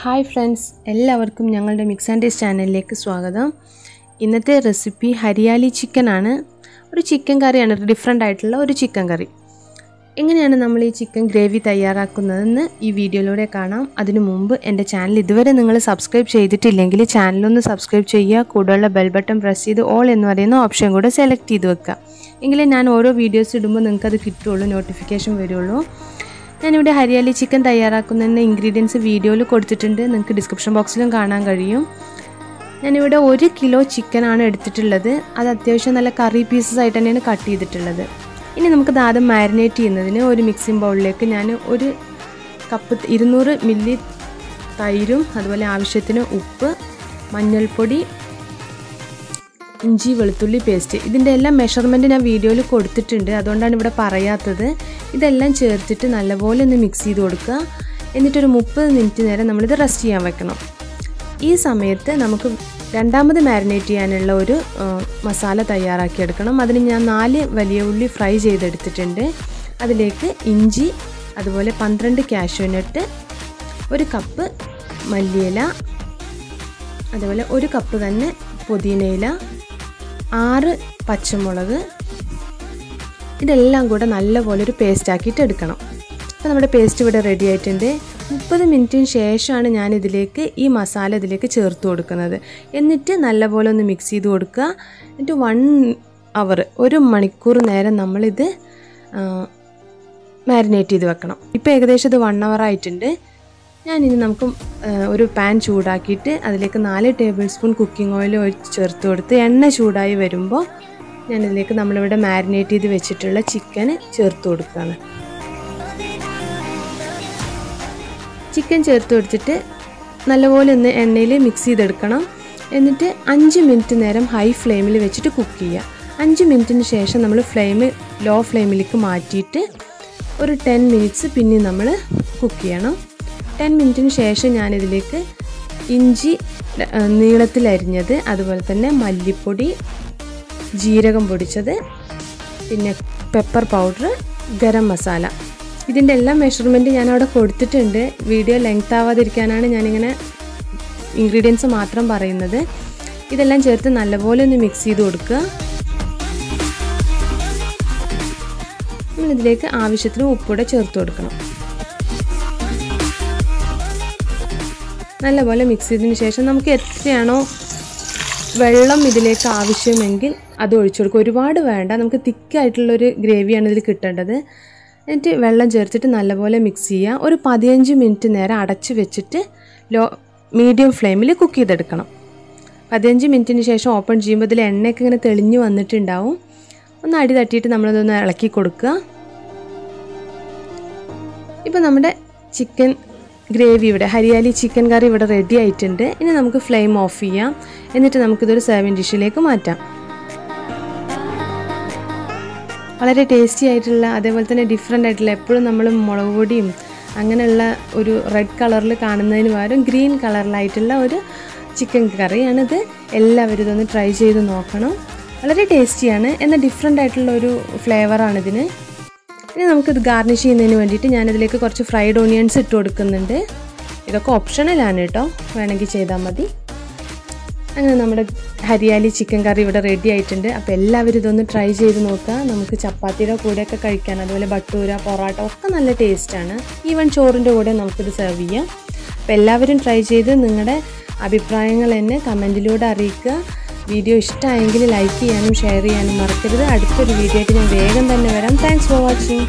Hi friends, എല്ലാവർക്കും ഞങ്ങളുടെ mix and taste ചാനലിലേക്ക് സ്വാഗതം. ഇന്നത്തെ റെസിപ്പി ഹരിയാലി ചിക്കൻ ആണ്. ഒരു ചിക്കൻ കറിയാണ്, ഡിഫറെൻ്റ് ആയിട്ടുള്ള ഒരു ചിക്കൻ കറി. എങ്ങനെയാണ് നമ്മൾ ഈ ചിക്കൻ ഗ്രേവി തയ്യാറാക്കുന്നതെന്ന് ഈ വീഡിയോയിലൂടെ കാണാം. അതിനു മുമ്പ് എൻ്റെ ചാനൽ ഇതുവരെ നിങ്ങൾ സബ്സ്ക്രൈബ് ചെയ്തിട്ടില്ലെങ്കിൽ ചാനലൊന്ന് സബ്സ്ക്രൈബ് ചെയ്യുക. കൂടെയുള്ള ബെൽ ബട്ടൺ പ്രസ് ചെയ്ത് ഓൾ എന്ന് പറയുന്ന ഓപ്ഷൻ കൂടെ സെലക്ട് ചെയ്ത് വെക്കുക. എങ്കിലേ ഞാൻ ഓരോ വീഡിയോസ് ഇടുമ്പോൾ നിങ്ങൾക്കത് കിട്ടുള്ളൂ, നോട്ടിഫിക്കേഷൻ വരുള്ളൂ. ഞാനിവിടെ ഹരിയാലി ചിക്കൻ തയ്യാറാക്കുന്നതിൻ്റെ ഇൻഗ്രീഡിയൻസ് വീഡിയോയിൽ കൊടുത്തിട്ടുണ്ട്, നിങ്ങൾക്ക് ഡിസ്ക്രിപ്ഷൻ ബോക്സിലും കാണാൻ കഴിയും. ഞാനിവിടെ 1 കിലോ ചിക്കനാണ് എടുത്തിട്ടുള്ളത്. അത് അത്യാവശ്യം നല്ല കറി പീസസ് ആയിട്ട് തന്നെയാണ് കട്ട് ചെയ്തിട്ടുള്ളത്. ഇനി നമുക്കത് ആദ്യം മാരിനേറ്റ് ചെയ്യുന്നതിന് ഒരു മിക്സിംഗ് ബൗളിലേക്ക് ഞാൻ 1 കപ്പ് 200 മില്ലി തൈരും അതുപോലെ ആവശ്യത്തിന് ഉപ്പ്, മഞ്ഞൾപ്പൊടി, ഇഞ്ചി വെളുത്തുള്ളി പേസ്റ്റ്, ഇതിൻ്റെ എല്ലാം മെഷർമെൻറ്റ് ഞാൻ വീഡിയോയിൽ കൊടുത്തിട്ടുണ്ട്, അതുകൊണ്ടാണ് ഇവിടെ പറയാത്തത്. ഇതെല്ലാം ചേർത്തിട്ട് നല്ലപോലെ ഒന്ന് മിക്സ് ചെയ്ത് കൊടുക്കുക. എന്നിട്ടൊരു 30 മിനിറ്റ് നേരം നമ്മളിത് റെസ്റ്റ് ചെയ്യാൻ വെക്കണം. ഈ സമയത്ത് നമുക്ക് രണ്ടാമത് മാരിനേറ്റ് ചെയ്യാനുള്ള ഒരു മസാല തയ്യാറാക്കിയെടുക്കണം. അതിന് ഞാൻ 4 വലിയ ഉള്ളി ഫ്രൈ ചെയ്തെടുത്തിട്ടുണ്ട്. അതിലേക്ക് ഇഞ്ചി, അതുപോലെ 12 കാഷ്യൂനട്ട്, 1 കപ്പ് മല്ലിയില, അതുപോലെ 1 കപ്പ് തന്നെ പുതിനയില, 6 പച്ചമുളക്, ഇതെല്ലാം കൂടെ നല്ലപോലെ ഒരു പേസ്റ്റ് ആക്കിയിട്ട് എടുക്കണം. അപ്പോൾ നമ്മുടെ പേസ്റ്റ് ഇവിടെ റെഡി ആയിട്ടുണ്ട്. 30 മിനിറ്റിന് ശേഷമാണ് ഞാനിതിലേക്ക് ഈ മസാല ഇതിലേക്ക് ചേർത്ത് കൊടുക്കുന്നത്. എന്നിട്ട് നല്ലപോലെ ഒന്ന് മിക്സ് ചെയ്ത് കൊടുക്കുക. എന്നിട്ട് 1 അവർ 1 മണിക്കൂർ നേരം നമ്മളിത് മാരിനേറ്റ് ചെയ്ത് വെക്കണം. ഇപ്പോൾ ഏകദേശം ഇത് 1 അവർ ആയിട്ടുണ്ട്. ഞാനിനി നമുക്ക് ഒരു പാൻ ചൂടാക്കിയിട്ട് അതിലേക്ക് 4 ടേബിൾ സ്പൂൺ കുക്കിംഗ് ഓയിൽ ചേർത്ത് കൊടുത്ത് എണ്ണ ചൂടായി വരുമ്പോൾ ഞാനിതിലേക്ക് നമ്മളിവിടെ മാരിനേറ്റ് ചെയ്ത് വെച്ചിട്ടുള്ള ചിക്കൻ ചേർത്ത് കൊടുക്കുകയാണ്. ചിക്കൻ ചേർത്ത് കൊടുത്തിട്ട് നല്ലപോലെ ഒന്ന് എണ്ണയിൽ മിക്സ് ചെയ്തെടുക്കണം. എന്നിട്ട് 5 മിനിറ്റ് നേരം ഹൈ ഫ്ലെയിമിൽ വെച്ചിട്ട് കുക്ക് ചെയ്യുക. 5 മിനിറ്റിന് ശേഷം നമ്മൾ ഫ്ലെയിം ലോ ഫ്ലെയിമിലേക്ക് മാറ്റിയിട്ട് ഒരു 10 മിനിറ്റ്സ് പിന്നെ നമ്മൾ കുക്ക് ചെയ്യണം. 10 മിനിറ്റിന് ശേഷം ഞാനിതിലേക്ക് ഇഞ്ചി നീളത്തിലരിഞ്ഞത്, അതുപോലെ തന്നെ മല്ലിപ്പൊടി, ജീരകം പൊടിച്ചത്, പിന്നെ പെപ്പർ പൗഡർ, ഗരം മസാല, ഇതിൻ്റെ എല്ലാം മെഷർമെൻറ്റ് ഞാനവിടെ കൊടുത്തിട്ടുണ്ട്. വീഡിയോ ലെങ്ത് ആവാതിരിക്കാനാണ് ഞാനിങ്ങനെ ഇൻഗ്രീഡിയൻസ് മാത്രം പറയുന്നത്. ഇതെല്ലാം ചേർത്ത് നല്ലപോലെ ഒന്ന് മിക്സ് ചെയ്ത് കൊടുക്കുക. നമ്മളിതിലേക്ക് ആവശ്യത്തിന് ഉപ്പൂടെ ചേർത്ത് കൊടുക്കണം. നല്ലപോലെ മിക്സ് ചെയ്തതിന് ശേഷം നമുക്ക് എത്രയാണോ വെള്ളം ഇതിലേക്ക് ആവശ്യമെങ്കിൽ അത് ഒഴിച്ചു കൊടുക്കുക. ഒരുപാട് വേണ്ട, നമുക്ക് തിക്കായിട്ടുള്ളൊരു ഗ്രേവിയാണ് ഇതിൽ കിട്ടേണ്ടത്. എന്നിട്ട് വെള്ളം ചേർത്തിട്ട് നല്ലപോലെ മിക്സ് ചെയ്യുക. ഒരു 15 മിനിറ്റ് നേരം അടച്ച് വെച്ചിട്ട് മീഡിയം ഫ്ലെയിമിൽ കുക്ക് ചെയ്തെടുക്കണം. 15 മിനിറ്റിന് ശേഷം ഓപ്പൺ ചെയ്യുമ്പോൾ ഇതിൽ എണ്ണയൊക്കെ ഇങ്ങനെ തെളിഞ്ഞ് വന്നിട്ടുണ്ടാവും. ഒന്ന് അടി തട്ടിയിട്ട് നമ്മളതൊന്ന് ഇളക്കി കൊടുക്കുക. ഇപ്പോൾ നമ്മുടെ ചിക്കൻ ഗ്രേവി ഇവിടെ, ഹരിയാലി ചിക്കൻ കറി ഇവിടെ റെഡി ആയിട്ടുണ്ട്. ഇനി നമുക്ക് ഫ്ലെയിം ഓഫ് ചെയ്യാം. എന്നിട്ട് നമുക്കിതൊരു സെർവിങ് ഡിഷിലേക്ക് മാറ്റാം. വളരെ ടേസ്റ്റി ആയിട്ടുള്ള, അതേപോലെ തന്നെ ഡിഫറെൻ്റ് ആയിട്ടുള്ള, എപ്പോഴും നമ്മൾ മുളക് പൊടിയും അങ്ങനെയുള്ള ഒരു റെഡ് കളറിൽ കാണുന്നതിന് പകരം ഗ്രീൻ കളറിലായിട്ടുള്ള ഒരു ചിക്കൻ കറിയാണിത്. എല്ലാവരും ഇതൊന്ന് ട്രൈ ചെയ്ത് നോക്കണം. വളരെ ടേസ്റ്റിയാണ്, എന്നാൽ ഡിഫറെൻ്റ് ആയിട്ടുള്ള ഒരു ഫ്ലേവറാണിതിന്. ഇനി നമുക്കിത് ഗാർണിഷ് ചെയ്യുന്നതിന് വേണ്ടിയിട്ട് ഞാനിതിലേക്ക് കുറച്ച് ഫ്രൈഡ് ഓണിയൻസ് ഇട്ട് കൊടുക്കുന്നുണ്ട്. ഇതൊക്കെ ഓപ്ഷണലാണ് കേട്ടോ, വേണമെങ്കിൽ ചെയ്താൽ മതി. അങ്ങനെ നമ്മുടെ ഹരിയാലി ചിക്കൻ കറി ഇവിടെ റെഡി ആയിട്ടുണ്ട്. അപ്പോൾ എല്ലാവരും ഇതൊന്ന് ട്രൈ ചെയ്ത് നോക്കുക. നമുക്ക് ചപ്പാത്തിയുടെ കൂടെയൊക്കെ കഴിക്കാൻ, അതുപോലെ ഭട്ടൂര, പൊറോട്ട ഒക്കെ നല്ല ടേസ്റ്റാണ്. ഈവൻ ചോറിൻ്റെ കൂടെ നമുക്കിത് സെർവ് ചെയ്യാം. അപ്പോൾ എല്ലാവരും ട്രൈ ചെയ്ത് നിങ്ങളുടെ അഭിപ്രായങ്ങൾ എന്നെ കമൻറ്റിലൂടെ അറിയിക്കുക. വീഡിയോ ഇഷ്ടമായെങ്കിൽ ലൈക്ക് ചെയ്യാനും ഷെയർ ചെയ്യാനും മറക്കരുത്. അടുത്തൊരു വീഡിയോ ആയിട്ട് ഞാൻ വേഗം തന്നെ വരാം. Thanks for watching.